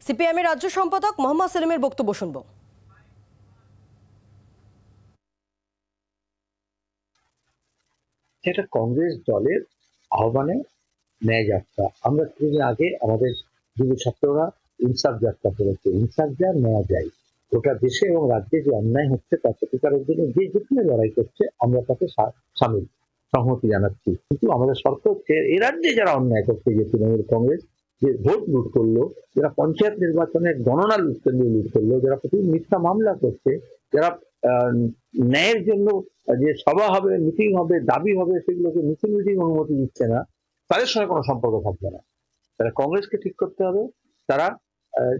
CPM এর রাজ্য সম্পাদক মোহাম্মদ সেলিমের বক্তব্য শুনব। সেটা কংগ্রেস দলের আহ্বানে ন্যায় যাত্রা। আমরা কিছুদিন আগে আমাদের যুব ছাত্ররা ইনসাফ যাত্রা করেছে। ইনসাফ যা নেওয়া যায়, গোটা দেশে এবং রাজ্যে যে অন্যায় হচ্ছে তার প্রতিকারের জন্য যে যেখানে লড়াই করছে আমরা তাকে সামিল সংহতি জানাচ্ছি। কিন্তু আমাদের শর্ত হচ্ছে এ রাজ্যে যারা অন্যায় করছে, যে তৃণমূল কংগ্রেস যে ভোট লুট করলো, যারা পঞ্চায়েত নির্বাচনের গণনা লুট করলো, যারা প্রতিদিন মিথ্যা মামলা করছে, যারা ন্যায়ের জন্য যে সভা হবে, মিটিং হবে, দাবি হবে, সেগুলোকে মিটিং অনুমতি দিচ্ছে না, তাদের সঙ্গে কোনো সম্পর্ক থাকবে না। তারা কংগ্রেসকে ঠিক করতে হবে। তারা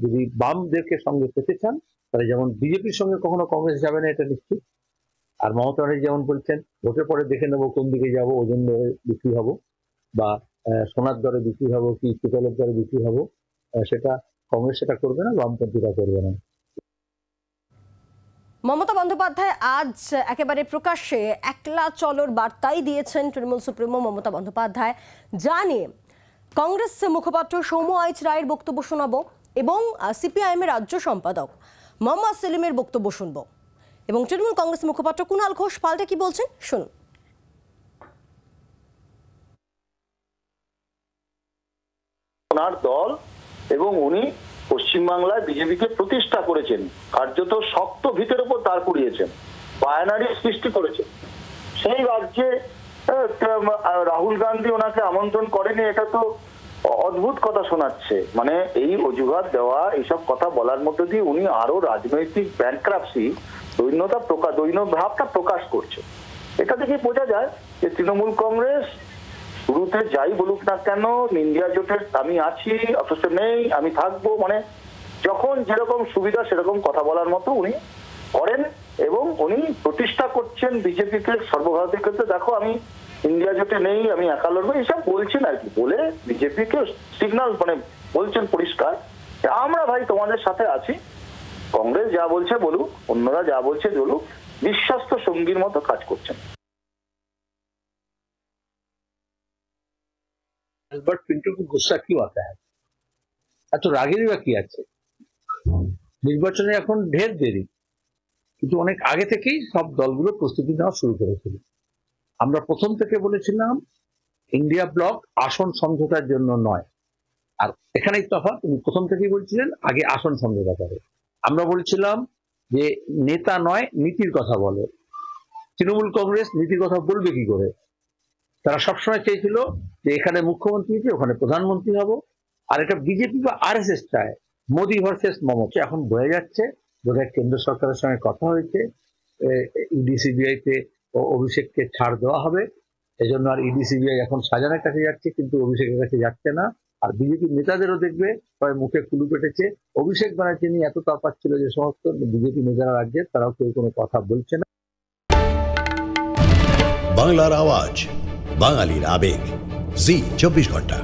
যদি বামদেরকে সঙ্গে পেতে চান, তাহলে যেমন বিজেপির সঙ্গে কখনো কংগ্রেস যাবে না, এটা নিশ্চিত। আর মমতা ব্যানার্জি যেমন বলছেন ভোটের পরে দেখে নেবো কোন দিকে যাবো, ওজন দরে বিক্রি হবো বা সোনার দরে বিক্রি হবো কি পিতলের দরে বিক্রি হবো, সেটা কংগ্রেস সেটা করবে না, বামপন্থীরা করবে না। মমতা বন্দ্যোপাধ্যায় আজ একেবারে প্রকাশ্যে একলা চলোর বার্তাই দিয়েছেন তৃণমূল সুপ্রিমো মমতা বন্দ্যোপাধ্যায়। জানিয়ে কংগ্রেস মুখপাত্র সৌম্য আইচ রায়ের বক্তব্য শোনাবো এবং সিপিআইএম এর রাজ্য সম্পাদক মোহাম্মদ সেলিমের বক্তব্য শুনবো এবং তৃণমূল কংগ্রেস মুখপাত্র কুণাল ঘোষ পাল্টে কি বলছেন শুনুন। ওনার দল এবং উনি পশ্চিমবাংলায় বিজেপিকে প্রতিষ্ঠা করেছেন, কার্যত শক্ত ভিতের উপর দাঁড় করিয়েছেন, বায়নারি সৃষ্টি করেছেন। সেই রাজ্যে রাহুল গান্ধী ওনাকে আমন্ত্রণ করেনি, এটা তো অদ্ভুত কথা শোনাচ্ছে। মানে এই অজুহাত দেওয়া, এইসব কথা বলার মধ্যে দিয়ে উনি আরো রাজনৈতিক ব্যাংক্রাপসি, দৈন্য ভাবটা প্রকাশ করছে। এটা থেকে বোঝা যায় যে তৃণমূল কংগ্রেস শুরুতে যাই বলুক না কেন, ইন্ডিয়া জোটের আমি আছি, অথচ নেই, আমি থাকবো, মানে যখন যেরকম সুবিধা সেরকম কথা বলার মতো উনি করেন এবং উনি প্রতিষ্ঠা করছেন বিজেপিকে সর্বভারতীয় ক্ষেত্রে। দেখো আমি ইন্ডিয়া জোটে নেই, আমি একা লড়বো, এইসব বলছেন আর কি, বলে বিজেপিকে সিগন্যাল মানে বলছেন পরিষ্কার আমরা ভাই তোমাদের সাথে আছি। কংগ্রেস যা বলছে বলুক, অন্যরা যা বলছে বলুক, বিশ্বস্ত সঙ্গীর মতো কাজ করছেন। बट पिंटू को गुस्सा क्यों आता है? এত রাগেরই বা কি আছে? নির্বাচনে এখন ঢের দেরি, কিন্তু অনেক আগে থেকেই সব দলগুলো প্রস্তুতি নেওয়া শুরু করেছিল। আমরা প্রথম থেকে বলেছিলাম ইন্ডিয়া ব্লক আসন সমঝোতার জন্য নয়। আর এখানেই তফাৎ, তিনি প্রথম থেকেই বলছিলেন আগে আসন সমঝোতা করে। আমরা বলছিলাম যে নেতা নয় নীতির কথা বলে। তৃণমূল কংগ্রেস নীতির কথা বলবে কি করে? তারা সবসময় চেয়েছিল যে এখানে মুখ্যমন্ত্রী ওখানে প্রধানমন্ত্রী হব। আর এটা বিজেপি বা আরএসএস চায়, মোদি ভার্সেস মমতা। এখন বয়ে যাচ্ছে, বোধহয় কেন্দ্র সরকারের সঙ্গে কথা হয়েছে, ইডিসিবিআই তে অভিষেককে ছাড় দেওয়া হবে, এজন্য আর ইডিসিবিআই এখন সাজানের কাছে যাচ্ছে, কিন্তু অভিষেকের কাছে যাচ্ছে না। আর বিজেপির নেতাদেরও দেখবে সবাই মুখে কুলু পেটেছে। অভিষেক ব্যানার্জি নিয়ে এত তাপাত ছিল যে সমস্ত বিজেপি নেতারা রাজ্যে, তারাও কেউ কোনো কথা বলছে না। বাংলার আওয়াজ, বাঙালির আবেগ, জি 24 ঘন্টা।